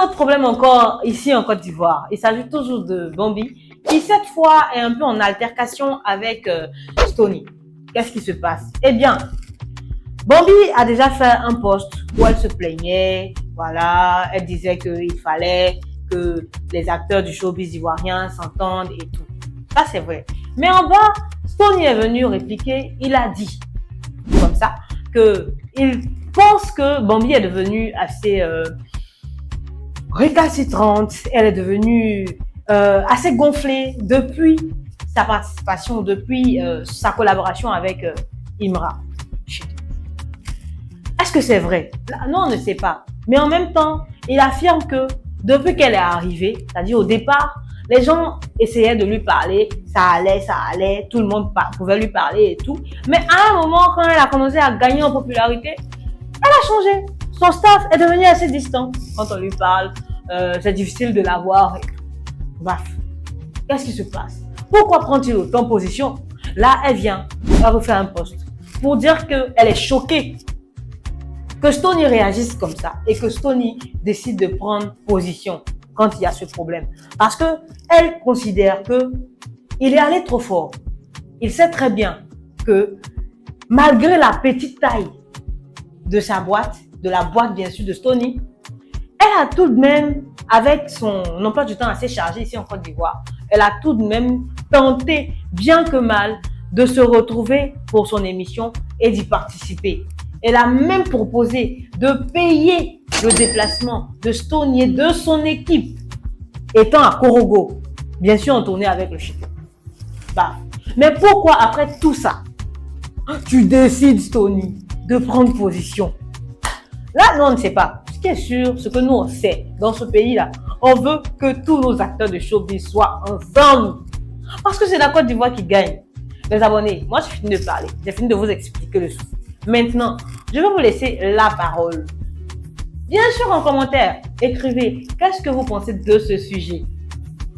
un autre problème encore ici en Côte d'Ivoire. Il s'agit toujours de Bambi, qui cette fois est un peu en altercation avec Stony. Qu'est-ce qui se passe? Eh bien, Bambi a déjà fait un post où elle se plaignait, voilà, elle disait qu'il fallait que les acteurs du showbiz ivoirien s'entendent et tout. Ça, c'est vrai. Mais en bas, Stony est venu répliquer, il a dit, comme ça, qu'il pense que Bambi est devenue assez récalcitrante, elle est devenue assez gonflée depuis sa participation, depuis sa collaboration avec Imra. Est-ce que c'est vrai? Non, on ne sait pas. Mais en même temps, il affirme que depuis qu'elle est arrivée, c'est-à-dire au départ, les gens essayaient de lui parler, ça allait, tout le monde pouvait lui parler et tout. Mais à un moment, quand elle a commencé à gagner en popularité, elle a changé. Son staff est devenu assez distant. Quand on lui parle, c'est difficile de la voir. Bref, qu'est-ce qui se passe? Pourquoi prend-il autant position? Là, elle vient, elle refait un post pour dire qu'elle est choquée que Stony réagisse comme ça et que Stony décide de prendre position quand il y a ce problème. Parce que elle considère que il est allé trop fort. Il sait très bien que malgré la petite taille de sa boîte, de la boîte bien sûr de Stony, elle a tout de même, avec son emploi du temps assez chargé ici en Côte d'Ivoire, elle a tout de même tenté, bien que mal, de se retrouver pour son émission et d'y participer. Elle a même proposé de payer le déplacement de Stony et de son équipe, étant à Korogo, bien sûr en tournée avec le Chico. Bah. Mais pourquoi après tout ça, tu décides, Stony, de prendre position? Là, nous, on ne sait pas. Ce qui est sûr, ce que nous, on sait, dans ce pays-là, on veut que tous nos acteurs de showbiz soient ensemble. Parce que c'est la Côte d'Ivoire qui gagne. Les abonnés, moi, j'ai fini de parler. J'ai fini de vous expliquer le souci. Maintenant, je vais vous laisser la parole. Bien sûr, en commentaire, écrivez qu'est-ce que vous pensez de ce sujet.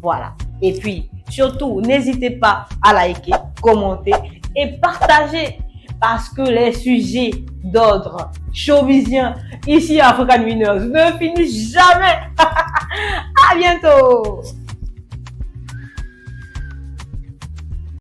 Voilà. Et puis, surtout, n'hésitez pas à liker, commenter et partager. Parce que les sujets d'ordre showbizien ici à African Winners ne finissent jamais. À bientôt.